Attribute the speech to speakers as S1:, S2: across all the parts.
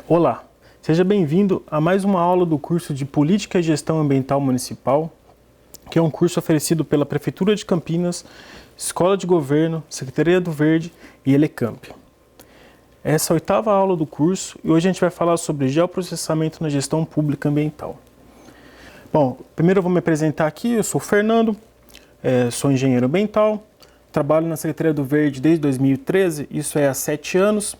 S1: Olá, seja bem-vindo a mais uma aula do curso de Política e Gestão Ambiental Municipal, que é um curso oferecido pela Prefeitura de Campinas, Escola de Governo, Secretaria do Verde e Elecamp. Essa é a 8ª aula do curso e hoje a gente vai falar sobre geoprocessamento na gestão pública ambiental. Bom, primeiro eu vou me apresentar aqui, eu sou o Fernando, sou engenheiro ambiental, trabalho na Secretaria do Verde desde 2013, isso é há 7 anos.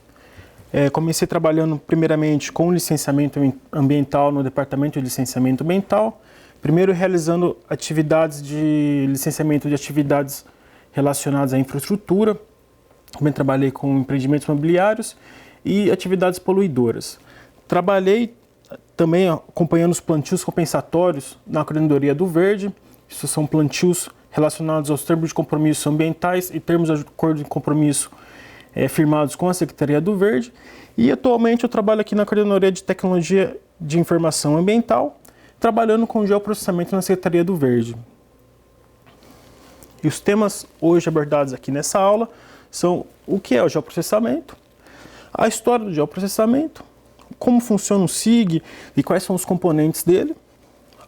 S1: Comecei trabalhando primeiramente com licenciamento ambiental no Departamento de Licenciamento Ambiental, primeiro realizando atividades de licenciamento de atividades relacionadas à infraestrutura, também trabalhei com empreendimentos imobiliários e atividades poluidoras. Trabalhei também acompanhando os plantios compensatórios na Coordenadoria do Verde, isso são plantios relacionados aos termos de compromisso ambientais e termos de acordo de compromisso firmados com a Secretaria do Verde, e atualmente eu trabalho aqui na Coordenadoria de Tecnologia de Informação Ambiental, trabalhando com geoprocessamento na Secretaria do Verde. E os temas hoje abordados aqui nessa aula são o que é o geoprocessamento, a história do geoprocessamento, como funciona o SIG e quais são os componentes dele,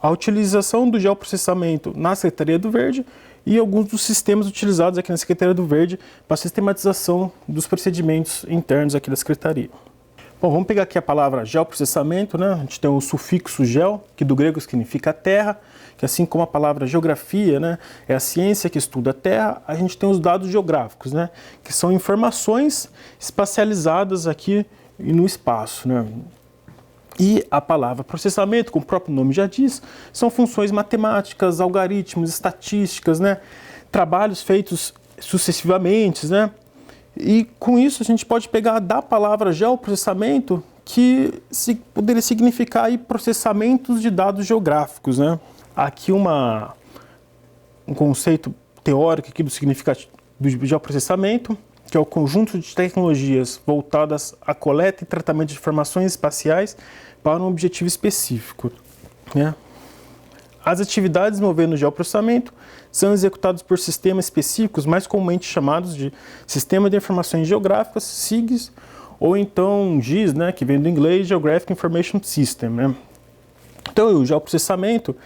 S1: a utilização do geoprocessamento na Secretaria do Verde e alguns dos sistemas utilizados aqui na Secretaria do Verde para a sistematização dos procedimentos internos aqui da Secretaria. Bom, vamos pegar aqui a palavra geoprocessamento, né? A gente tem o sufixo geo, que do grego significa terra, que assim como a palavra geografia, né, é a ciência que estuda a terra, a gente tem os dados geográficos, né, que são informações espacializadas aqui no espaço, né? E a palavra processamento, como o próprio nome já diz, são funções matemáticas, algoritmos, estatísticas, né? Trabalhos feitos sucessivamente, né? E com isso a gente pode pegar da palavra geoprocessamento, que poderia significar aí processamentos de dados geográficos, né? Aqui um conceito teórico aqui do significado do geoprocessamento, que é o conjunto de tecnologias voltadas à coleta e tratamento de informações espaciais para um objetivo específico, né? As atividades envolvendo o geoprocessamento são executadas por sistemas específicos, mais comumente chamados de Sistema de Informações Geográficas, SIGs, ou então GIS, né, que vem do inglês Geographic Information System, né? Então, o geoprocessamento,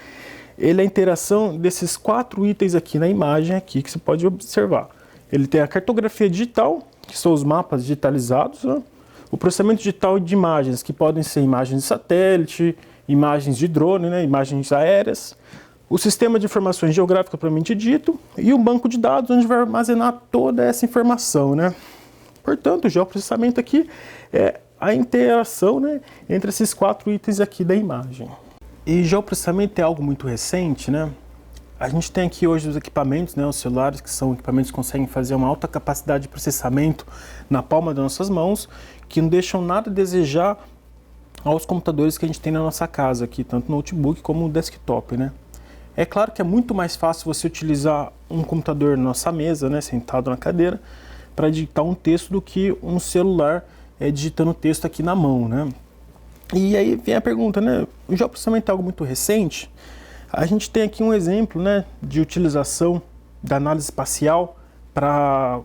S1: ele é a interação desses 4 itens aqui na imagem aqui que você pode observar. Ele tem a cartografia digital, que são os mapas digitalizados, né? O processamento digital de imagens, que podem ser imagens de satélite, imagens de drone, né? Imagens aéreas, o sistema de informações geográficas propriamente dito e o banco de dados, onde vai armazenar toda essa informação, né? Portanto, o geoprocessamento aqui é a interação, né, entre esses 4 itens aqui da imagem. E geoprocessamento é algo muito recente, né? A gente tem aqui hoje os equipamentos, né, os celulares, que são equipamentos que conseguem fazer uma alta capacidade de processamento na palma das nossas mãos, que não deixam nada a desejar aos computadores que a gente tem na nossa casa aqui, tanto notebook como desktop, né? É claro que é muito mais fácil você utilizar um computador na nossa mesa, né, sentado na cadeira, para digitar um texto do que um celular digitando texto aqui na mão, né? E aí vem a pergunta, né, o geoprocessamento é algo muito recente? A gente tem aqui um exemplo, né, de utilização da análise espacial para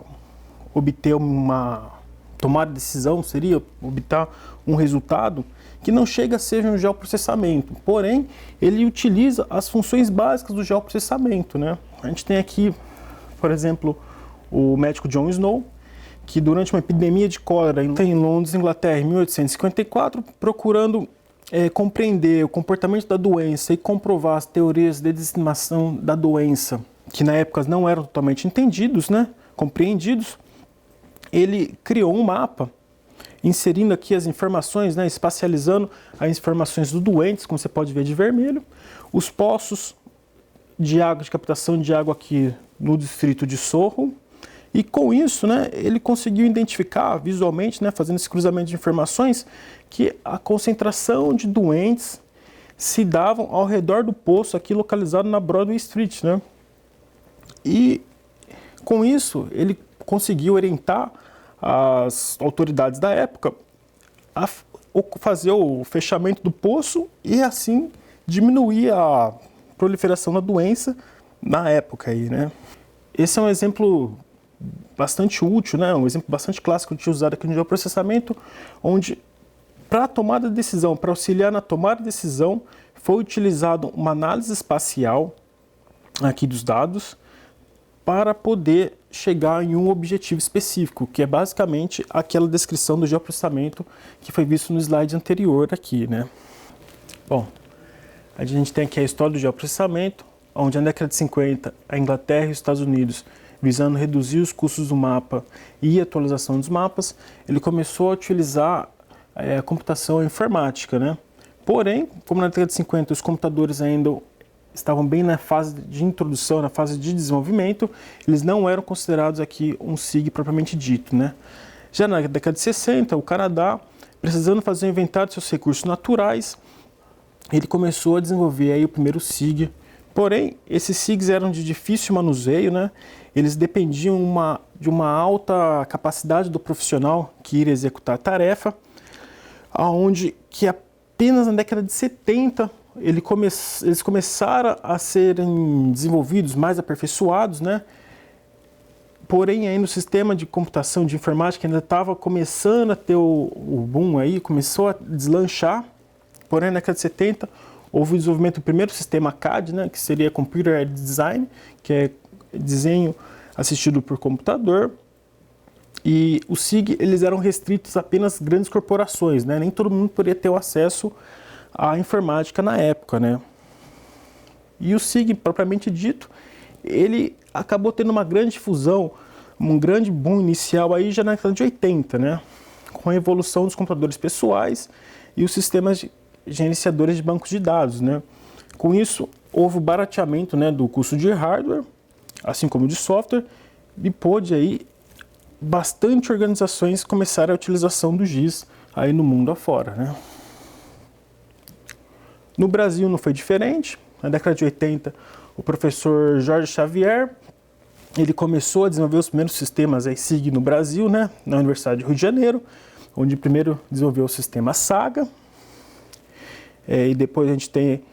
S1: obter uma tomada de decisão, seria obter um resultado que não chega a ser um geoprocessamento, porém ele utiliza as funções básicas do geoprocessamento, né? A gente tem aqui, por exemplo, o médico John Snow, que durante uma epidemia de cólera em Londres, Inglaterra, em 1854, procurando compreender o comportamento da doença e comprovar as teorias de disseminação da doença, que na época não eram totalmente entendidos, né, compreendidos, ele criou um mapa, inserindo aqui as informações, né, espacializando as informações dos doentes, como você pode ver de vermelho, os poços de água, de captação de água aqui no distrito de Soho, e com isso, né, ele conseguiu identificar visualmente, né, fazendo esse cruzamento de informações, que a concentração de doentes se davam ao redor do poço aqui localizado na Broadway Street, né? E com isso ele conseguiu orientar as autoridades da época a fazer o fechamento do poço e assim diminuir a proliferação da doença na época aí, né? Esse é um exemplo bastante útil, né? Um exemplo bastante clássico de usar aqui no geoprocessamento, onde Para a tomada de decisão, para auxiliar na tomada de decisão, foi utilizado uma análise espacial aqui dos dados para poder chegar em um objetivo específico, que é basicamente aquela descrição do geoprocessamento que foi visto no slide anterior aqui, né? Bom, a gente tem aqui a história do geoprocessamento, onde na década de 50 a Inglaterra e os Estados Unidos, visando reduzir os custos do mapa e a atualização dos mapas, ele começou a utilizar a computação informática, né? Porém, como na década de 50 os computadores ainda estavam bem na fase de introdução, na fase de desenvolvimento, eles não eram considerados aqui um SIG propriamente dito, né? Já na década de 60, o Canadá, precisando fazer o inventário de seus recursos naturais, ele começou a desenvolver aí o primeiro SIG. Porém, esses SIGs eram de difícil manuseio, né? Eles dependiam de uma alta capacidade do profissional que iria executar a tarefa, aonde que apenas na década de 70 eles começaram a serem desenvolvidos, mais aperfeiçoados, né? Porém, aí no sistema de computação, de informática, ainda estava começando a ter o boom aí, começou a deslanchar. Porém, na década de 70, houve o desenvolvimento do primeiro sistema CAD, né? Que seria Computer Aided Design, que é desenho assistido por computador. E os SIG, eles eram restritos a apenas grandes corporações, né? Nem todo mundo poderia ter o acesso à informática na época, né? E o SIG, propriamente dito, ele acabou tendo uma grande difusão, um grande boom inicial aí já na década de 80, né? Com a evolução dos computadores pessoais e os sistemas gerenciadores de bancos de dados, né? Com isso, houve o barateamento, né, do custo de hardware, assim como de software, e pôde aí bastante organizações começaram a utilização do GIS aí no mundo afora, né? No Brasil não foi diferente. Na década de 80, o professor Jorge Xavier, ele começou a desenvolver os primeiros sistemas aí, SIG no Brasil, né, na Universidade de Rio de Janeiro, onde primeiro desenvolveu o sistema Saga, e depois a gente tem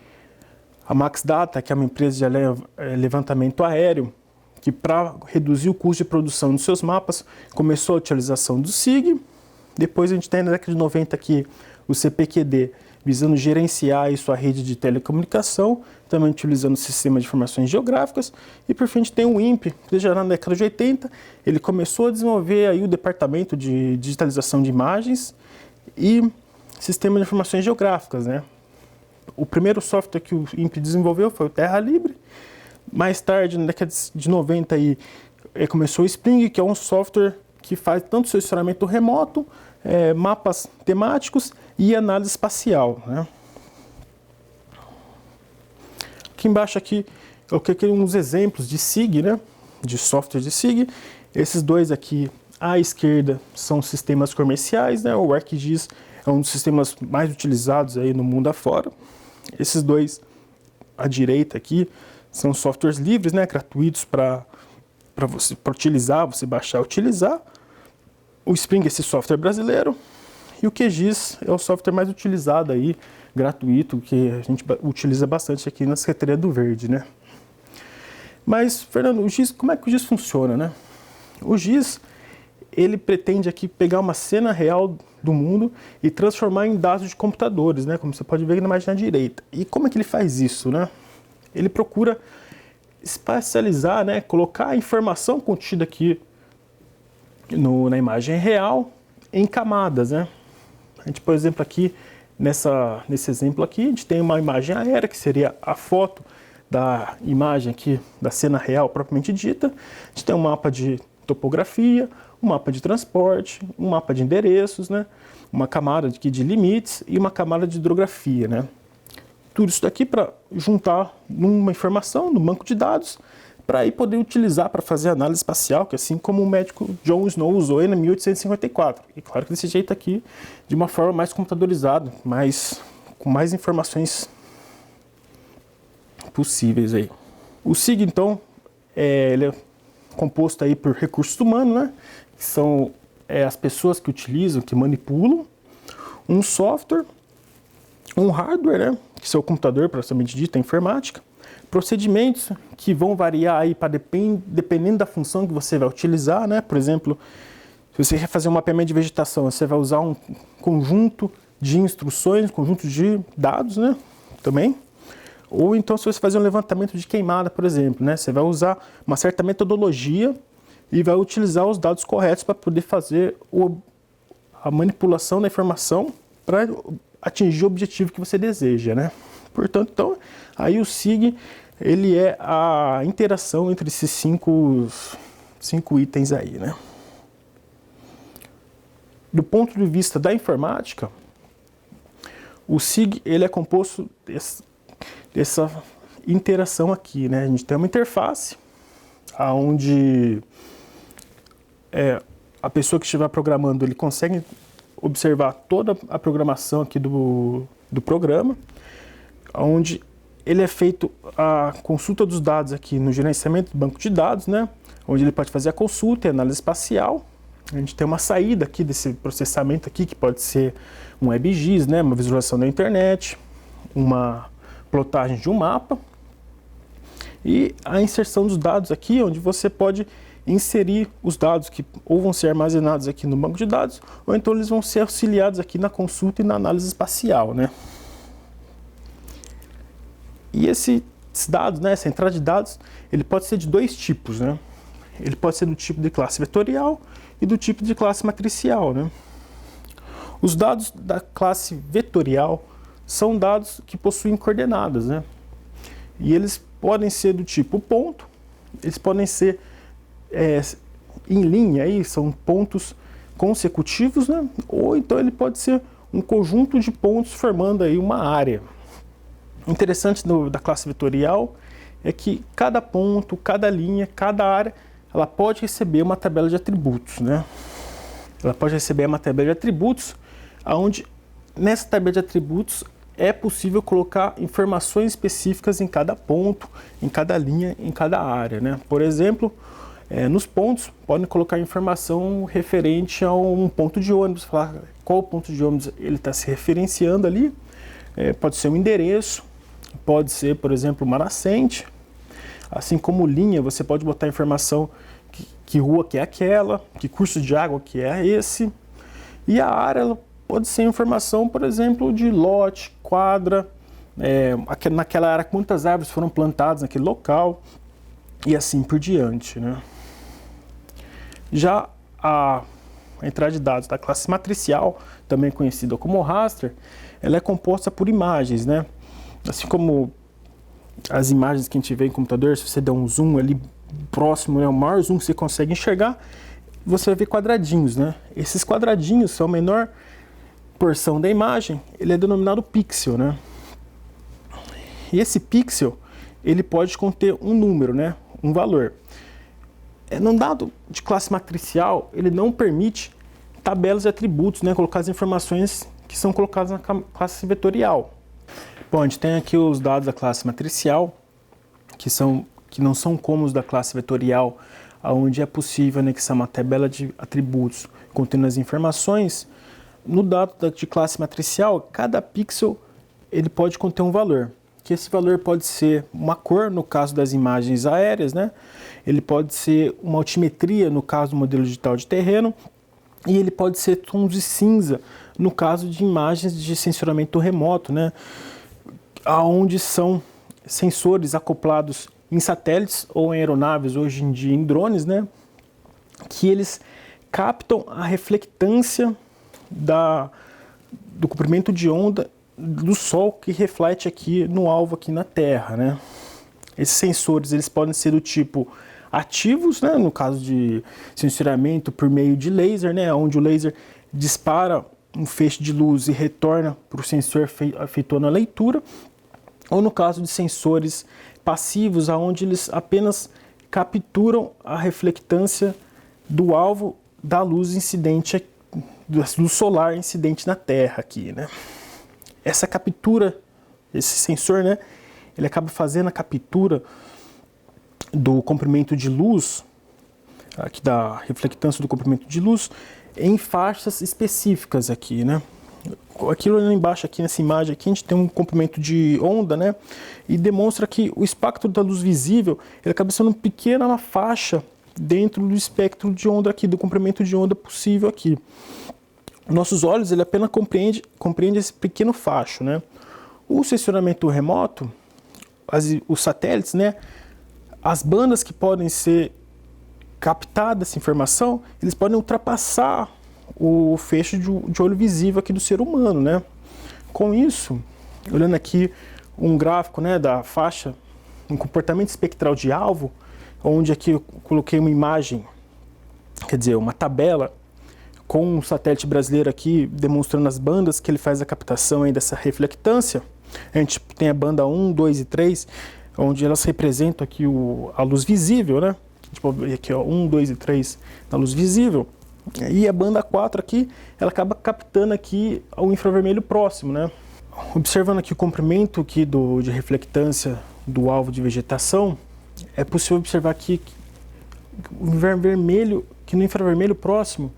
S1: a Max Data, que é uma empresa de levantamento aéreo, que para reduzir o custo de produção dos seus mapas, começou a utilização do SIG. Depois a gente tem na década de 90 aqui o CPQD, visando gerenciar aí sua rede de telecomunicação, também utilizando o sistema de informações geográficas. E por fim a gente tem o INPE, que já na década de 80, ele começou a desenvolver aí o departamento de digitalização de imagens e sistema de informações geográficas, né? O primeiro software que o INPE desenvolveu foi o Terra Libre. Mais tarde, na década de 90, aí, começou o Spring, que é um software que faz tanto sensoriamento remoto, mapas temáticos e análise espacial, né? Aqui embaixo aqui, eu coloquei uns exemplos de SIG, né? De software de SIG. Esses dois aqui, à esquerda, são sistemas comerciais, né? O ArcGIS é um dos sistemas mais utilizados aí no mundo afora. Esses dois, à direita aqui, são softwares livres, né? Gratuitos para você utilizar, você baixar e utilizar. O Spring é esse software brasileiro. E o QGIS é o software mais utilizado aí, gratuito, que a gente utiliza bastante aqui na Secretaria do Verde, né? Mas, Fernando, o GIS, como é que o GIS funciona, né? O GIS, ele pretende aqui pegar uma cena real do mundo e transformar em dados de computadores, né? Como você pode ver aqui na imagem à direita. E como é que ele faz isso, né? Ele procura espacializar, né? Colocar a informação contida aqui na imagem real em camadas, né? A gente, por exemplo, aqui, nesse exemplo aqui, a gente tem uma imagem aérea, que seria a foto da imagem aqui, da cena real propriamente dita. A gente tem um mapa de topografia, um mapa de transporte, um mapa de endereços, né? Uma camada aqui de limites e uma camada de hidrografia, né? Tudo isso daqui para juntar numa informação, no banco de dados, para aí poder utilizar para fazer análise espacial, que assim como o médico John Snow usou em 1854. E claro que desse jeito aqui, de uma forma mais computadorizada, com mais informações possíveis aí. O SIG, então, ele é composto aí por recursos humanos, né? Que são as pessoas que utilizam, que manipulam, um software, um hardware, né? Que é o computador, propriamente dito, a informática, procedimentos que vão variar aí dependendo da função que você vai utilizar, né? Por exemplo, se você quer fazer um mapeamento de vegetação, você vai usar um conjunto de instruções, conjunto de dados, né, também. Ou então se você fazer um levantamento de queimada, por exemplo, né, você vai usar uma certa metodologia e vai utilizar os dados corretos para poder fazer a manipulação da informação para atingir o objetivo que você deseja, né. Portanto, então, aí o SIG, ele é a interação entre esses cinco itens aí, né. Do ponto de vista da informática, o SIG, ele é composto dessa interação aqui, né. A gente tem uma interface, onde a pessoa que estiver programando, ele consegue observar toda a programação aqui do programa, onde ele é feito a consulta dos dados aqui no gerenciamento do banco de dados, né, onde ele pode fazer a consulta e análise espacial. A gente tem uma saída aqui desse processamento aqui, que pode ser um WebGIS, né, uma visualização da internet, uma plotagem de um mapa, e a inserção dos dados aqui, onde você pode inserir os dados que ou vão ser armazenados aqui no banco de dados, ou então eles vão ser auxiliados aqui na consulta e na análise espacial, né. E esses dados, né, essa entrada de dados, ele pode ser de dois tipos, né. Ele pode ser do tipo de classe vetorial e do tipo de classe matricial, né. Os dados da classe vetorial são dados que possuem coordenadas, né. E eles podem ser do tipo ponto, eles podem ser em linha, aí, são pontos consecutivos, né, ou então ele pode ser um conjunto de pontos formando aí uma área. O interessante da classe vetorial é que cada ponto, cada linha, cada área, ela pode receber uma tabela de atributos, né? Ela pode receber uma tabela de atributos, onde nessa tabela de atributos é possível colocar informações específicas em cada ponto, em cada linha, em cada área, né? Por exemplo, nos pontos, podem colocar informação referente a um ponto de ônibus, falar qual ponto de ônibus ele está se referenciando ali, pode ser um endereço, pode ser, por exemplo, uma nascente, assim como linha, você pode botar informação que rua que é aquela, que curso de água que é esse, e a área ela pode ser informação, por exemplo, de lote, quadra, naquela área quantas árvores foram plantadas naquele local, e assim por diante, né. Já a entrada de dados da classe matricial, também conhecida como raster, ela é composta por imagens, né. Assim como as imagens que a gente vê em computador, se você der um zoom ali próximo, né, o maior zoom que você consegue enxergar, você vai ver quadradinhos, né. Esses quadradinhos são a menor porção da imagem, ele é denominado pixel, né. E esse pixel, ele pode conter um número, né, um valor. Num dado de classe matricial, ele não permite tabelas de atributos, né, colocar as informações que são colocadas na classe vetorial. Bom, a gente tem aqui os dados da classe matricial, que não são como os da classe vetorial, onde é possível anexar uma tabela de atributos contendo as informações. No dado de classe matricial, cada pixel ele pode conter um valor, que esse valor pode ser uma cor, no caso das imagens aéreas, né? Ele pode ser uma altimetria, no caso do modelo digital de terreno, e ele pode ser tons de cinza, no caso de imagens de sensoramento remoto, né? Onde são sensores acoplados em satélites ou em aeronaves, hoje em dia em drones, né? Que eles captam a reflectância do comprimento de onda do Sol que reflete aqui no alvo aqui na Terra, né? Esses sensores eles podem ser do tipo ativos, né? No caso de sensoramento por meio de laser, né? Onde o laser dispara um feixe de luz e retorna para o sensor efetuando a leitura, ou no caso de sensores passivos, onde eles apenas capturam a reflectância do alvo da luz incidente, do solar incidente na Terra aqui, né? Essa captura, esse sensor, né, ele acaba fazendo a captura do comprimento de luz, aqui da reflectância do comprimento de luz, em faixas específicas aqui, né? Aquilo ali embaixo, aqui nessa imagem aqui, a gente tem um comprimento de onda, né? E demonstra que o espectro da luz visível, ele acaba sendo uma pequena faixa dentro do espectro de onda aqui, do comprimento de onda possível aqui. nossos olhos ele apenas compreende esse pequeno facho, né? O sensoramento remoto, os satélites, né? As bandas que podem ser captadas essa informação, eles podem ultrapassar o feixe de olho visível aqui do ser humano, né? Com isso, olhando aqui um gráfico, né, da faixa, um comportamento espectral de alvo, onde aqui eu coloquei uma imagem, quer dizer, uma tabela com um satélite brasileiro aqui demonstrando as bandas que ele faz a captação aí dessa reflectância. A gente tem a banda 1, 2 e 3, onde elas representam aqui a luz visível, né? A gente pode ver aqui, ó, 1, 2 e 3 na luz visível. E a banda 4 aqui, ela acaba captando aqui o infravermelho próximo, né? Observando aqui o comprimento aqui de reflectância do alvo de vegetação, é possível observar aqui que no infravermelho próximo,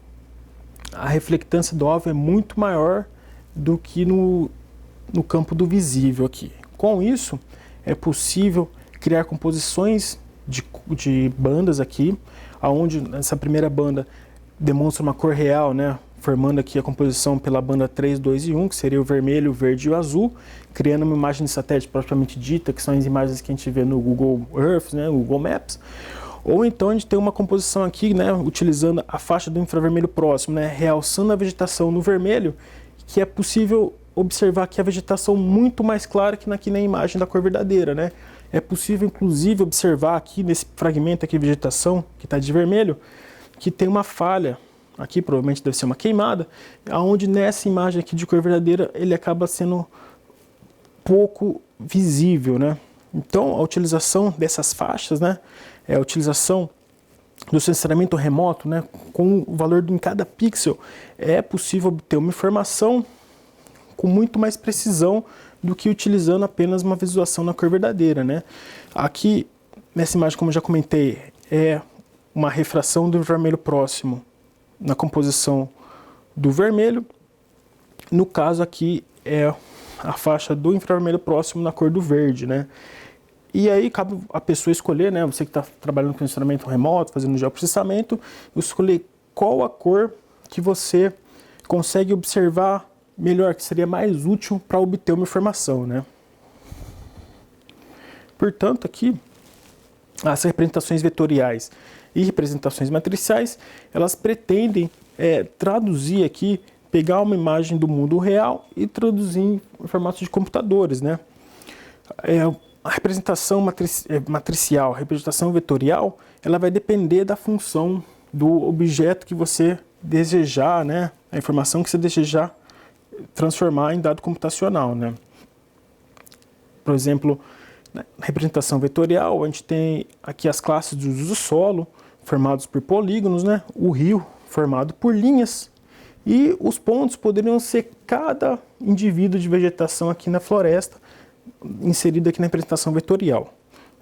S1: a reflectância do alvo é muito maior do que no campo do visível aqui. Com isso, é possível criar composições de bandas aqui, onde essa primeira banda demonstra uma cor real, né? Formando aqui a composição pela banda 3, 2 e 1, que seria o vermelho, o verde e o azul, criando uma imagem de satélite propriamente dita, que são as imagens que a gente vê no Google Earth, né? No Google Maps. Ou então a gente tem uma composição aqui, né, utilizando a faixa do infravermelho próximo, né, realçando a vegetação no vermelho, que é possível observar aqui a vegetação muito mais clara que na imagem da cor verdadeira, né. É possível, inclusive, observar aqui nesse fragmento aqui de vegetação, que está de vermelho, que tem uma falha, aqui provavelmente deve ser uma queimada, onde nessa imagem aqui de cor verdadeira ele acaba sendo pouco visível, né. Então, a utilização dessas faixas, né, a utilização do sensoramento remoto, né, com o valor em cada pixel, é possível obter uma informação com muito mais precisão do que utilizando apenas uma visualização na cor verdadeira, né. Aqui, nessa imagem, como eu já comentei, é uma refração do vermelho próximo na composição do vermelho. No caso aqui, é a faixa do infravermelho próximo na cor do verde, né. E aí cabe a pessoa escolher, né, você que está trabalhando com sensoramento remoto, fazendo geoprocessamento, escolher qual a cor que você consegue observar melhor, que seria mais útil para obter uma informação, né. Portanto, aqui, as representações vetoriais e representações matriciais, elas pretendem traduzir aqui, pegar uma imagem do mundo real e traduzir em formato de computadores, né. A representação matricial, a representação vetorial, ela vai depender da função do objeto que você desejar, né? A informação que você desejar transformar em dado computacional, né? Por exemplo, na representação vetorial, a gente tem aqui as classes do uso solo, formados por polígonos, né? O rio, formado por linhas, e os pontos poderiam ser cada indivíduo de vegetação aqui na floresta, inserido aqui na representação vetorial.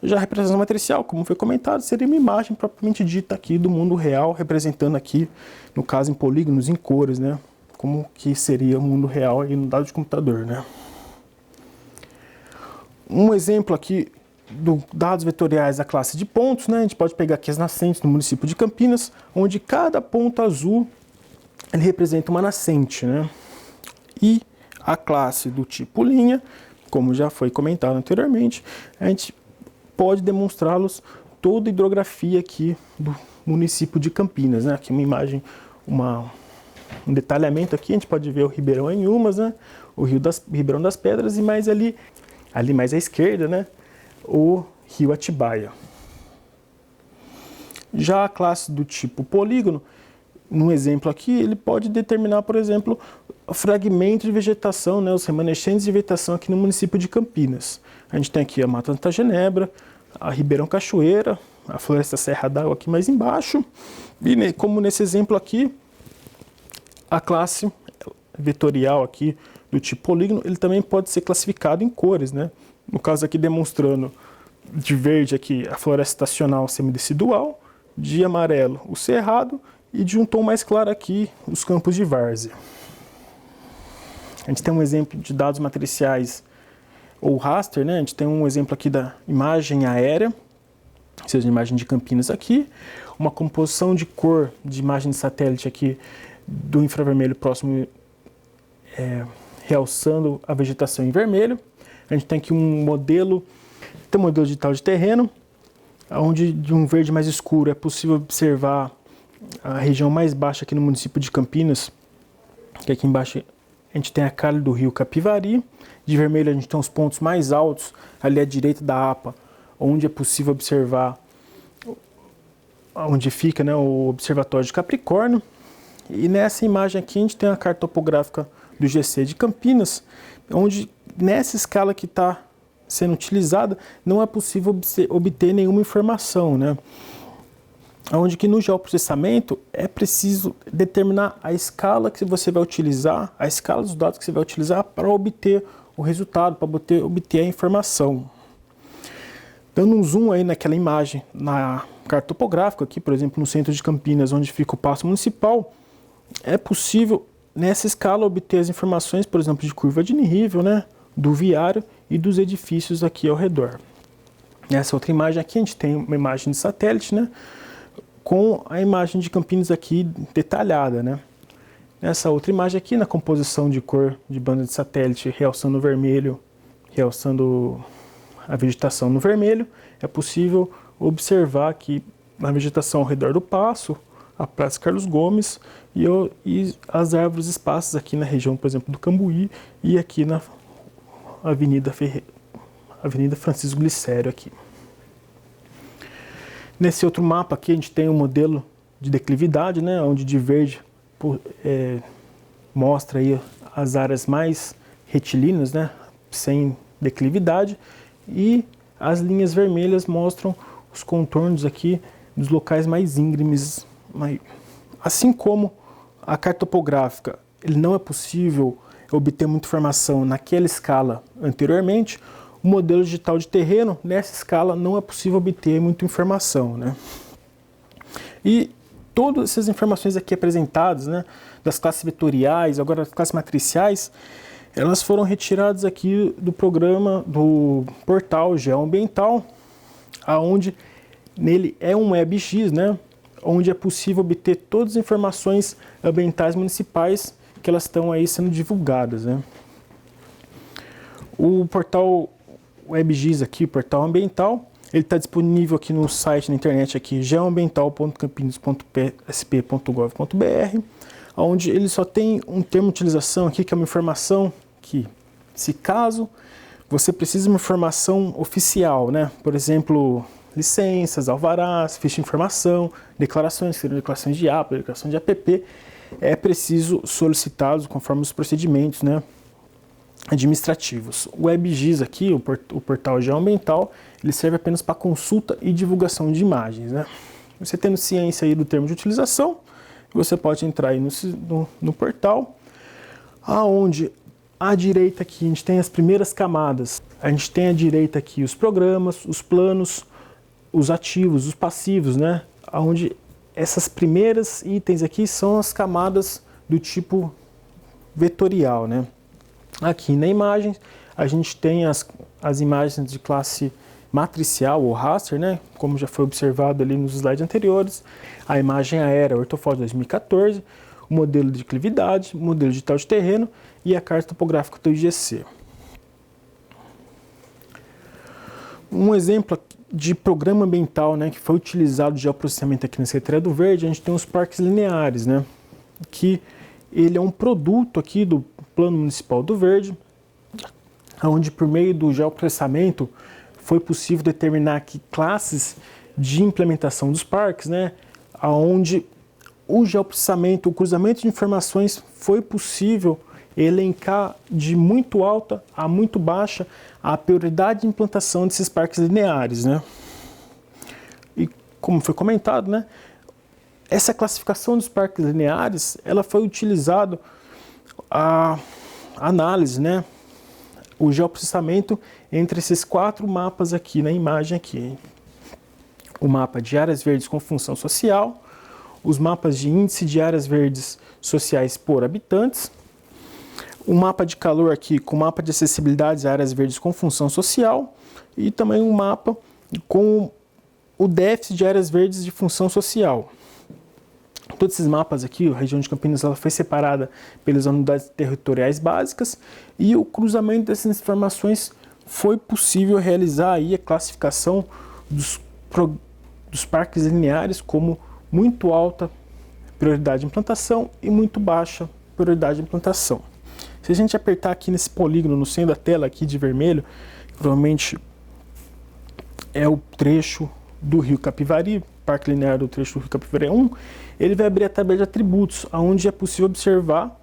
S1: Já a representação matricial, como foi comentado, seria uma imagem propriamente dita aqui do mundo real, representando aqui, no caso, em polígonos, em cores, né? Como que seria o mundo real aí no dado de computador, né? Um exemplo aqui dos dados vetoriais da classe de pontos, né? A gente pode pegar aqui as nascentes no município de Campinas, onde cada ponto azul ele representa uma nascente, né? E a classe do tipo linha, como já foi comentado anteriormente, a gente pode demonstrá-los toda a hidrografia aqui do município de Campinas, né? Aqui uma imagem, um detalhamento aqui, a gente pode ver o Ribeirão Anhumas, né? O Ribeirão das Pedras e mais ali mais à esquerda, né? O Rio Atibaia. Já a classe do tipo polígono, num exemplo aqui, ele pode determinar, por exemplo, o fragmento de vegetação, né, os remanescentes de vegetação aqui no município de Campinas. A gente tem aqui a Mata Santa Genebra, a Ribeirão Cachoeira, a Floresta Serra d'Água aqui mais embaixo, e como nesse exemplo aqui, a classe vetorial aqui do tipo polígono, ele também pode ser classificado em cores, né? No caso aqui demonstrando de verde aqui a floresta estacional semidecidual, de amarelo o cerrado e de um tom mais claro aqui os campos de várzea. A gente tem um exemplo de dados matriciais ou raster, né? A gente tem um exemplo aqui da imagem aérea, ou seja, a imagem de Campinas aqui, uma composição de cor de imagem de satélite aqui do infravermelho próximo realçando a vegetação em vermelho. A gente tem aqui um modelo digital de terreno, onde de um verde mais escuro é possível observar a região mais baixa aqui no município de Campinas, que aqui embaixo a gente tem a calha do rio Capivari. De vermelho a gente tem os pontos mais altos ali à direita da APA, onde é possível observar onde fica, né, o Observatório de Capricórnio. E nessa imagem aqui a gente tem a carta topográfica do GC de Campinas, onde nessa escala que está sendo utilizada não é possível obter nenhuma informação, né? Onde que no geoprocessamento é preciso determinar a escala que você vai utilizar, a escala dos dados que você vai utilizar para obter o resultado, para obter a informação. Dando um zoom aí naquela imagem, na carta topográfica aqui, por exemplo, no centro de Campinas, onde fica o Paço Municipal, é possível nessa escala obter as informações, por exemplo, de curva de nível, né, do viário e dos edifícios aqui ao redor. Nessa outra imagem aqui a gente tem uma imagem de satélite, né, com a imagem de Campinas aqui detalhada, né. Nessa outra imagem aqui, na composição de cor de banda de satélite, realçando o vermelho, realçando a vegetação no vermelho, é possível observar que na vegetação ao redor do Paço, a Praça Carlos Gomes e as árvores esparsas aqui na região, por exemplo, do Cambuí e aqui na Avenida Francisco Glicério aqui. Nesse outro mapa aqui a gente tem um modelo de declividade, né, onde de verde mostra aí as áreas mais retilíneas, né, sem declividade, e as linhas vermelhas mostram os contornos aqui dos locais mais íngremes. Assim como a carta topográfica, ele não é possível obter muita informação naquela escala anteriormente, o modelo digital de terreno, nessa escala, não é possível obter muita informação, né? E todas essas informações aqui apresentadas, né, das classes vetoriais, agora das classes matriciais, elas foram retiradas aqui do programa, do portal Geoambiental, aonde nele é um WebX, né, onde é possível obter todas as informações ambientais municipais que elas estão aí sendo divulgadas, né. O portal WebGIS aqui, o portal ambiental, ele está disponível aqui no site na internet aqui, geoambiental.campinas.sp.gov.br, onde ele só tem um termo de utilização aqui, que é uma informação que, se caso você precisa de uma informação oficial, né, por exemplo, licenças, alvarás, ficha de informação, declarações de APA, declaração de APP, é preciso solicitá-los conforme os procedimentos, né, administrativos. O WebGIS aqui, o portal Geoambiental, ele serve apenas para consulta e divulgação de imagens, né. Você tendo ciência aí do termo de utilização, você pode entrar aí no portal, aonde à direita aqui a gente tem as primeiras camadas. A gente tem à direita aqui os programas, os planos, os ativos, os passivos, né? Onde essas primeiras itens aqui são as camadas do tipo vetorial, né? Aqui na imagem a gente tem as imagens de classe matricial ou raster, né? Como já foi observado ali nos slides anteriores, a imagem aérea Ortofoto 2014, o modelo de declividade, o modelo digital de terreno e a carta topográfica do IGC. Um exemplo de programa ambiental, né, que foi utilizado de geoprocessamento aqui na Secretaria do Verde, a gente tem os parques lineares, né, que ele é um produto aqui do Plano Municipal do Verde, onde por meio do geoprocessamento foi possível determinar aqui classes de implementação dos parques, né, onde o geoprocessamento, o cruzamento de informações foi possível elencar de muito alta a muito baixa a prioridade de implantação desses parques lineares, né? E como foi comentado, né, essa classificação dos parques lineares, ela foi utilizada a análise, né, o geoprocessamento entre esses 4 mapas aqui na imagem aqui. O mapa de áreas verdes com função social, os mapas de índice de áreas verdes sociais por habitantes, um mapa de calor aqui com mapa de acessibilidade a áreas verdes com função social e também um mapa com o déficit de áreas verdes de função social. Todos esses mapas aqui, a região de Campinas, ela foi separada pelas unidades territoriais básicas e o cruzamento dessas informações foi possível realizar aí a classificação dos parques lineares como muito alta prioridade de implantação e muito baixa prioridade de implantação. Se a gente apertar aqui nesse polígono no centro da tela aqui de vermelho, provavelmente é o trecho do Rio Capivari, Parque Linear do trecho do Rio Capivari 1, ele vai abrir a tabela de atributos, onde é possível observar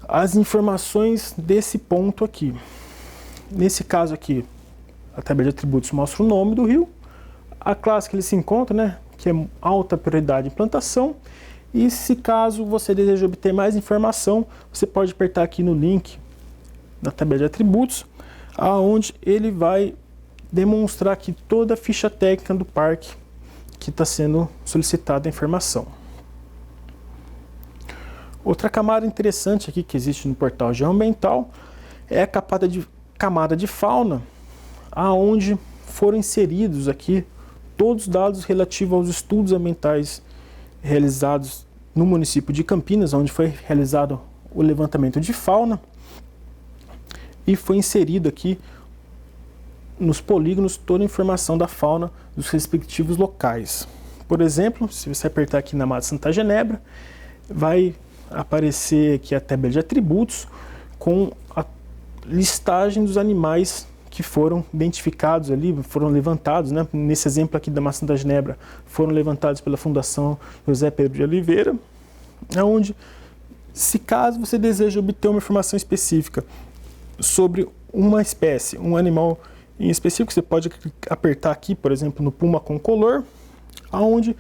S1: as informações desse ponto aqui. Nesse caso aqui, a tabela de atributos mostra o nome do rio, a classe que ele se encontra, né, que é alta prioridade de implantação, e se caso você deseja obter mais informação, você pode apertar aqui no link da tabela de atributos, aonde ele vai demonstrar aqui toda a ficha técnica do parque que está sendo solicitada a informação. Outra camada interessante aqui que existe no portal Geoambiental é a camada de fauna, aonde foram inseridos aqui todos os dados relativos aos estudos ambientais realizados no município de Campinas, onde foi realizado o levantamento de fauna e foi inserido aqui nos polígonos toda a informação da fauna dos respectivos locais. Por exemplo, se você apertar aqui na Mata Santa Genebra, vai aparecer aqui a tabela de atributos com a listagem dos animais que foram identificados ali, foram levantados, né? Nesse exemplo aqui da Mata Santa Genebra, foram levantados pela Fundação José Pedro de Oliveira, onde, se caso você deseja obter uma informação específica sobre uma espécie, um animal em específico, você pode apertar aqui, por exemplo, no Puma com color, onde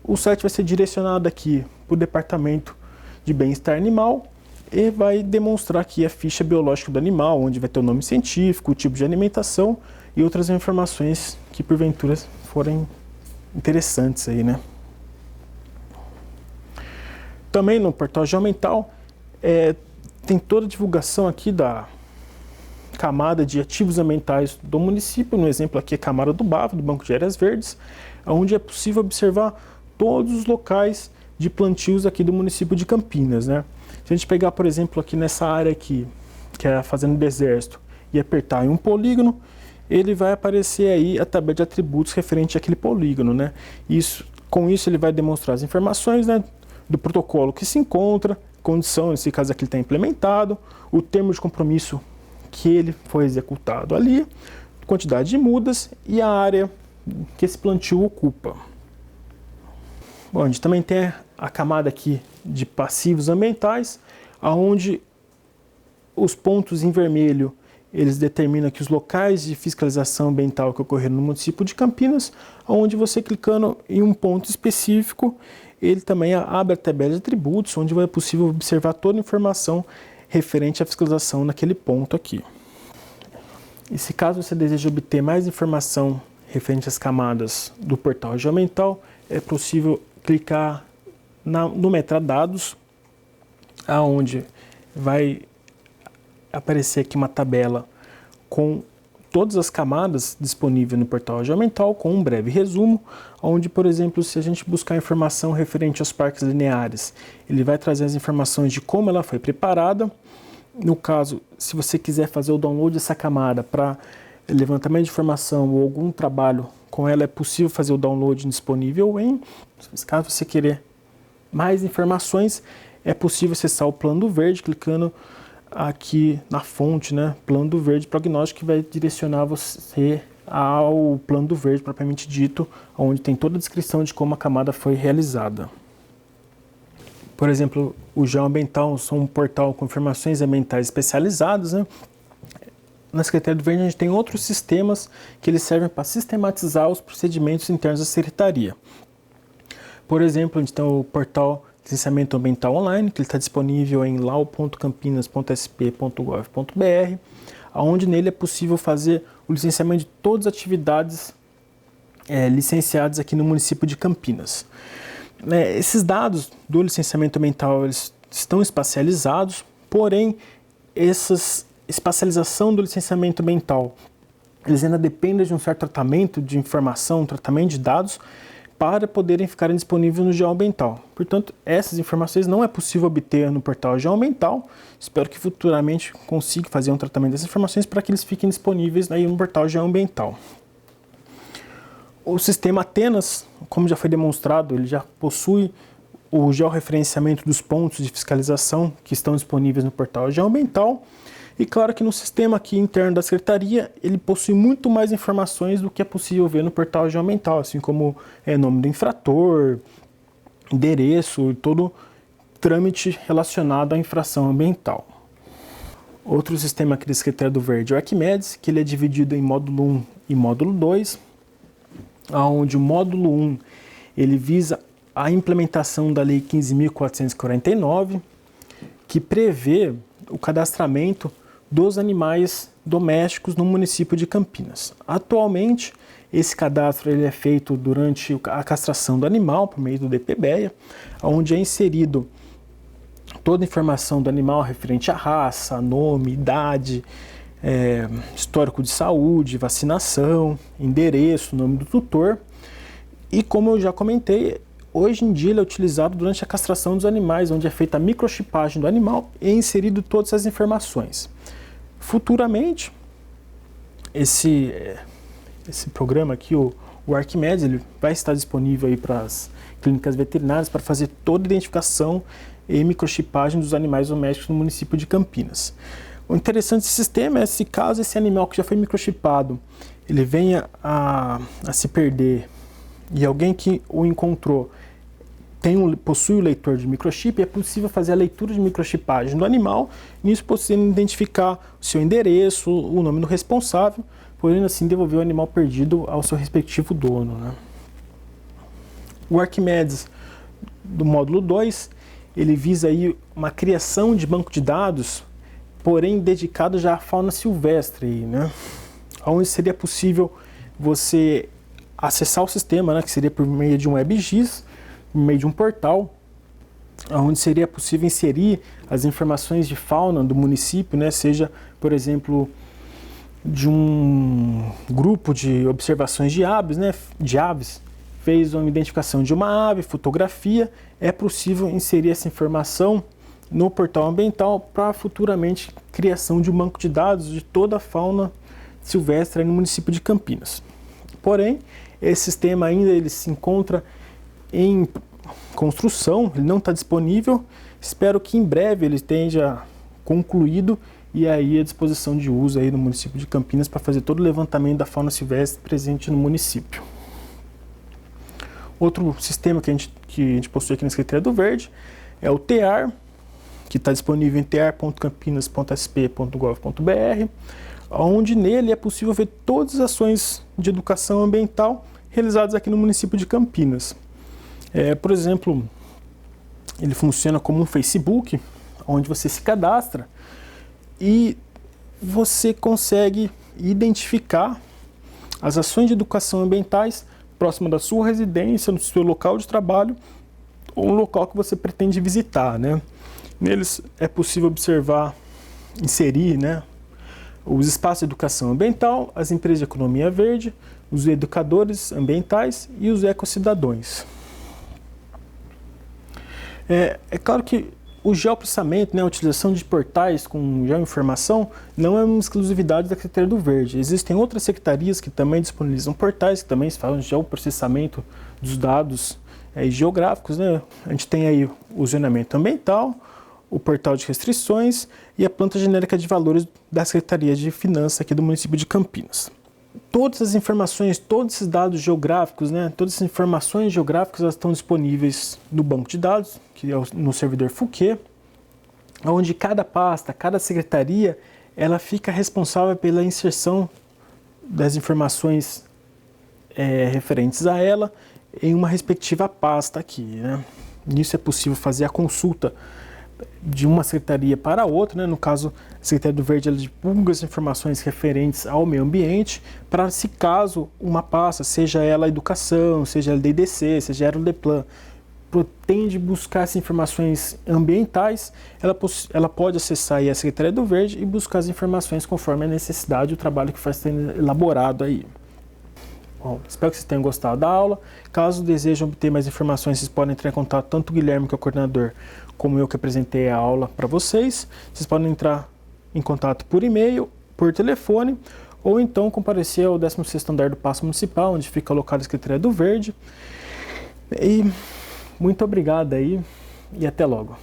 S1: o site vai ser direcionado aqui para o departamento de bem-estar animal e vai demonstrar aqui a ficha biológica do animal, onde vai ter o nome científico, o tipo de alimentação e outras informações que porventura forem interessantes aí, né? Também no portal Geoambiental tem toda a divulgação aqui da camada de ativos ambientais do município. No exemplo aqui é a Camada do Bavo, do Banco de Áreas Verdes, onde é possível observar todos os locais de plantios aqui do município de Campinas, né? Se a gente pegar, por exemplo, aqui nessa área aqui, que é a Fazenda do Exército, e apertar em um polígono, ele vai aparecer aí a tabela de atributos referente àquele polígono, né? Com isso ele vai demonstrar as informações, né, do protocolo que se encontra, condição, nesse caso aqui ele está implementado, o termo de compromisso que ele foi executado ali, quantidade de mudas e a área que esse plantio ocupa. Bom, a gente também tem a camada aqui de passivos ambientais, onde os pontos em vermelho eles determinam aqui os locais de fiscalização ambiental que ocorreram no município de Campinas, onde você clicando em um ponto específico, ele também abre a tabela de atributos, onde é possível observar toda a informação referente à fiscalização naquele ponto aqui. E se caso você deseja obter mais informação referente às camadas do portal Geoambiental, é possível clicar no metadados, aonde vai aparecer aqui uma tabela com todas as camadas disponíveis no portal Geoambiental, com um breve resumo, onde, por exemplo, se a gente buscar informação referente aos parques lineares, ele vai trazer as informações de como ela foi preparada. No caso, se você quiser fazer o download dessa camada para levantamento de informação ou algum trabalho com ela, é possível fazer o download disponível caso você querer mais informações, é possível acessar o Plano do Verde, clicando aqui na fonte, né, Plano do Verde Prognóstico, que vai direcionar você ao Plano do Verde propriamente dito, onde tem toda a descrição de como a camada foi realizada. Por exemplo, o Geoambiental é um portal com informações ambientais especializadas, né? Na Secretaria do Verde a gente tem outros sistemas que eles servem para sistematizar os procedimentos internos da Secretaria. Por exemplo, a gente tem o portal Licenciamento Ambiental Online, que está disponível em lau.campinas.sp.gov.br, onde nele é possível fazer o licenciamento de todas as atividades licenciadas aqui no município de Campinas. Esses dados do licenciamento ambiental eles estão espacializados, porém, essa espacialização do licenciamento ambiental eles ainda dependem de um certo tratamento de informação, tratamento de dados, para poderem ficarem disponíveis no Geoambiental. Portanto, essas informações não é possível obter no portal Geoambiental. Espero que futuramente consiga fazer um tratamento dessas informações para que eles fiquem disponíveis aí no portal Geoambiental. O sistema Atenas, como já foi demonstrado, ele já possui o georreferenciamento dos pontos de fiscalização que estão disponíveis no portal Geoambiental. E claro que no sistema aqui interno da Secretaria, ele possui muito mais informações do que é possível ver no portal Geoambiental, assim como nome do infrator, endereço e todo trâmite relacionado à infração ambiental. Outro sistema aqui da Secretaria do Verde é o Arquimedes, que ele é dividido em módulo 1 e módulo 2, onde o módulo 1 ele visa a implementação da Lei 15.449, que prevê o cadastramento dos animais domésticos no município de Campinas. Atualmente, esse cadastro ele é feito durante a castração do animal, por meio do DPBEA, onde é inserido toda a informação do animal referente à raça, nome, idade, histórico de saúde, vacinação, endereço, nome do tutor. E como eu já comentei, hoje em dia ele é utilizado durante a castração dos animais, onde é feita a microchipagem do animal e é inserido todas as informações. Futuramente, esse programa aqui, o Arquimedes, ele vai estar disponível aí para as clínicas veterinárias para fazer toda a identificação e microchipagem dos animais domésticos no município de Campinas. O interessante desse sistema é se caso esse animal que já foi microchipado, ele venha a se perder e alguém que o encontrou possui o leitor de microchip, é possível fazer a leitura de microchipagem do animal, nisso possível identificar o seu endereço, o nome do responsável, podendo assim devolver o animal perdido ao seu respectivo dono, né? O Arquimedes do módulo 2, ele visa aí uma criação de banco de dados, porém dedicado já à fauna silvestre, né? Onde seria possível você acessar o sistema, né, que seria por meio de um WebGIS, por meio de um portal, onde seria possível inserir as informações de fauna do município, né, seja, por exemplo, de um grupo de observações de aves, né, fez uma identificação de uma ave, fotografia, é possível inserir essa informação no portal ambiental para futuramente criação de um banco de dados de toda a fauna silvestre no município de Campinas. Porém, esse sistema ainda ele se encontra em construção, ele não está disponível. Espero que em breve ele esteja concluído e aí à disposição de uso aí no município de Campinas para fazer todo o levantamento da fauna silvestre presente no município. Outro sistema que a gente possui aqui na Secretaria do Verde é o TEAR, que está disponível em tear.campinas.sp.gov.br, onde nele é possível ver todas as ações de educação ambiental realizadas aqui no município de Campinas. Por exemplo, ele funciona como um Facebook, onde você se cadastra e você consegue identificar as ações de educação ambientais próximo da sua residência, no seu local de trabalho ou um local que você pretende visitar, né? Neles é possível observar, inserir, né, os espaços de educação ambiental, as empresas de economia verde, os educadores ambientais e os ecocidadãos. É claro que o geoprocessamento, né, a utilização de portais com geoinformação não é uma exclusividade da Secretaria do Verde. Existem outras secretarias que também disponibilizam portais, que também fazem geoprocessamento dos dados geográficos, né? A gente tem aí o zonamento ambiental, o portal de restrições e a planta genérica de valores da Secretaria de Finanças aqui do município de Campinas. Todas as informações, todos esses dados geográficos, né, todas essas informações geográficas elas estão disponíveis no banco de dados, que é no servidor Fouquet, onde cada pasta, cada secretaria, ela fica responsável pela inserção das informações referentes a ela em uma respectiva pasta aqui, né? Nisso é possível fazer a consulta de uma secretaria para outra, né? No caso, a Secretaria do Verde ela divulga as informações referentes ao meio ambiente para, se caso uma pasta, seja ela a educação, seja ela DDC, seja ela o DEPLAN, pretende buscar essas informações ambientais, ela pode acessar aí a Secretaria do Verde e buscar as informações conforme a necessidade e o trabalho que vai sendo elaborado aí. Bom, espero que vocês tenham gostado da aula. Caso desejem obter mais informações, vocês podem entrar em contato, tanto o Guilherme, que é o coordenador, como eu, que apresentei a aula para vocês. Vocês podem entrar em contato por e-mail, por telefone, ou então comparecer ao 16º andar do Paço Municipal, onde fica alocada a Secretaria do Verde. E muito obrigado aí e até logo.